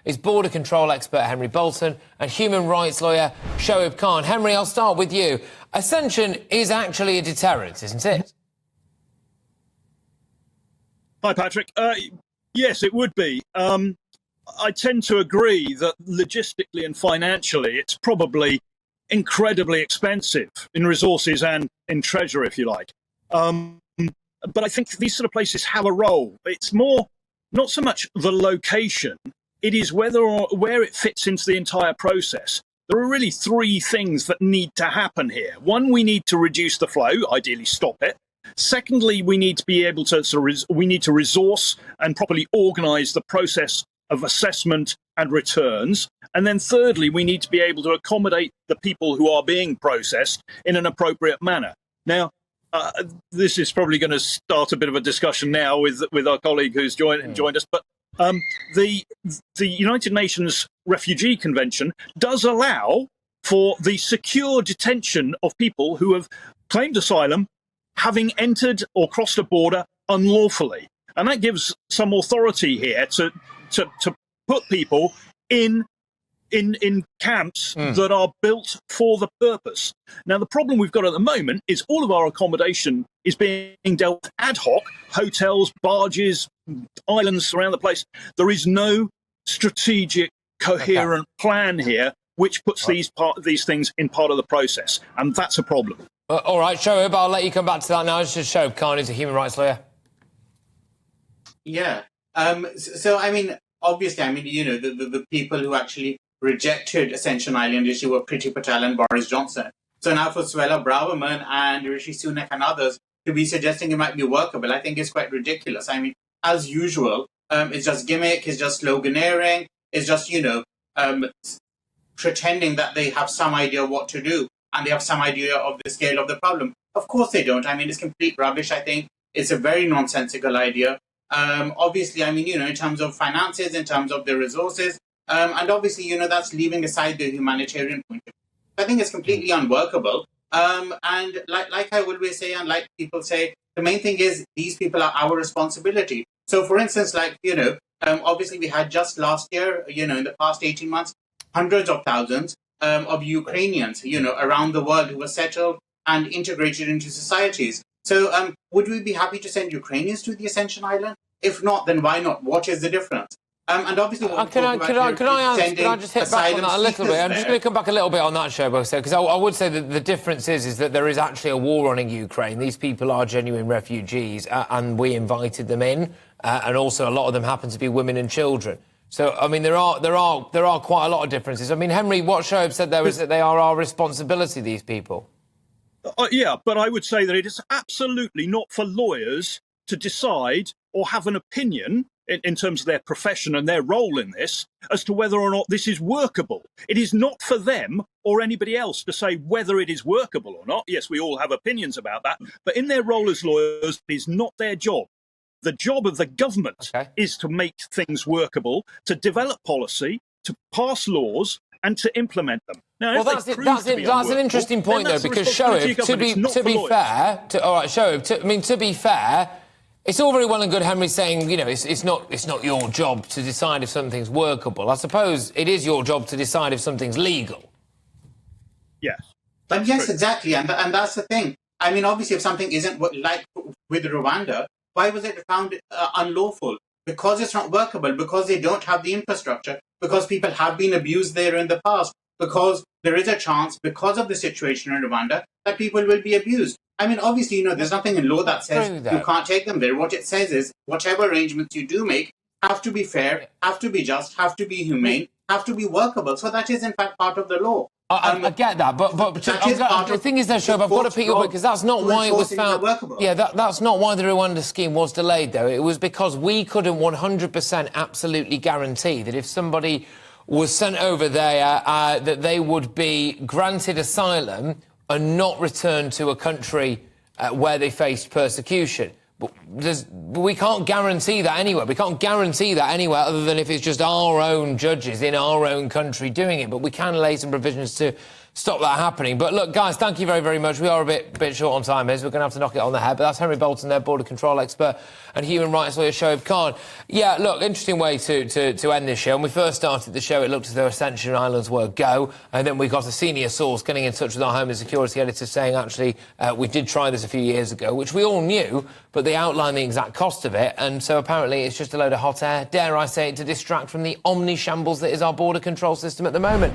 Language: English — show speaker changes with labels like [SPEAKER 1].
[SPEAKER 1] is border control expert Henry Bolton and human rights lawyer Shoaib Khan. Henry, I'll start with you. Ascension is actually a deterrent, isn't it?
[SPEAKER 2] Hi, Patrick. Yes, it would be. I tend to agree that logistically and financially, it's probably incredibly expensive in resources and in treasure, if you like. But I think these sort of places have a role. It's more, not so much the location, it is whether or where it fits into the entire process. There are really three things that need to happen here. One, we need to reduce the flow, ideally stop it. Secondly, we need to be able to we need to resource and properly organise the process of assessment and returns. And then thirdly, we need to be able to accommodate the people who are being processed in an appropriate manner. Now, this is probably going to start a bit of a discussion now with our colleague who's joined us, but the United Nations Refugee Convention does allow for the secure detention of people who have claimed asylum having entered or crossed a border unlawfully. And that gives some authority here to put people in camps that are built for the purpose. Now, the problem we've got at the moment is all of our accommodation is being dealt with ad hoc, hotels, barges, islands around the place. There is no strategic, coherent plan here which puts these things in part of the process, and that's a problem.
[SPEAKER 1] All right, Shoaib, I'll let you come back to that now. It's just Shoaib Khan, who's a human rights lawyer.
[SPEAKER 3] Yeah. So, I mean, obviously, I mean, you know, the people who actually rejected Ascension Island issue were Priti Patel and Boris Johnson. So now for Suella Braverman and Rishi Sunak and others to be suggesting it might be workable, I think is quite ridiculous. I mean, as usual, it's just gimmick, it's just sloganeering, it's just, you know, pretending that they have some idea what to do and they have some idea of the scale of the problem. Of course they don't. I mean, it's complete rubbish, I think. It's a very nonsensical idea. Obviously, I mean, you know, in terms of finances, in terms of the resources, and obviously, you know, that's leaving aside the humanitarian point of view. I think it's completely unworkable. And like I always say, and like people say, the main thing is these people are our responsibility. So, for instance, like, you know, obviously we had just last year, you know, in the past 18 months, hundreds of thousands of Ukrainians, you know, around the world who were settled and integrated into societies. So would we be happy to send Ukrainians to the Ascension Island? If not, then why not? What is the difference? And obviously,
[SPEAKER 1] can I just hit back on that a little bit? I'm just going to come back a little bit on that, Shoaib, because I would say that the difference is that there is actually a war on in Ukraine. These people are genuine refugees, and we invited them in, and also a lot of them happen to be women and children. So, I mean, there are quite a lot of differences. I mean, Henry, what Shoaib said there is that they are our responsibility, these people.
[SPEAKER 2] Yeah, but I would say that it is absolutely not for lawyers to decide or have an opinion in terms of their profession and their role in this as to whether or not this is workable. It is not for them or anybody else to say whether it is workable or not. Yes, we all have opinions about that, but in their role as lawyers, it is not their job. The job of the government is to make things workable, to develop policy, to pass laws, and to implement them. Now,
[SPEAKER 1] well, that's an interesting point, though, because Shoaib, to be fair, it's all very well and good, Henry, saying, you know, it's not your job to decide if something's workable. I suppose it is your job to decide if something's legal.
[SPEAKER 2] Yes.
[SPEAKER 3] But yes, exactly, and that's the thing. I mean, obviously, if something isn't like with Rwanda, why was it found unlawful? Because it's not workable, because they don't have the infrastructure, because people have been abused there in the past, because there is a chance, because of the situation in Rwanda, that people will be abused. I mean, obviously, you know, there's nothing in law that says you can't take them there. What it says is whatever arrangements you do make have to be fair, have to be just, have to be humane, have to be workable. So that is, in fact, part of the law.
[SPEAKER 1] I get that, but the thing is, though, Shoaib, I've got to pick you up because that's not why it was found. Yeah, that's not why the Rwanda scheme was delayed, though. It was because we couldn't 100% absolutely guarantee that if somebody was sent over there, that they would be granted asylum and not returned to a country where they faced persecution. But we can't guarantee that anywhere. We can't guarantee that anywhere other than if it's just our own judges in our own country doing it. But we can lay some provisions to stop that happening. But look, guys, thank you very, very much. We are a bit short on time here, so we're going to have to knock it on the head. But that's Henry Bolton, their border control expert and human rights lawyer, Shoaib Khan. Yeah, look, interesting way to end this show. When we first started the show, it looked as though Ascension Islands were a go, and then we got a senior source getting in touch with our Home and Security editor saying, actually, we did try this a few years ago, which we all knew, but they outlined the exact cost of it, and so apparently it's just a load of hot air, dare I say it, to distract from the omni-shambles that is our border control system at the moment.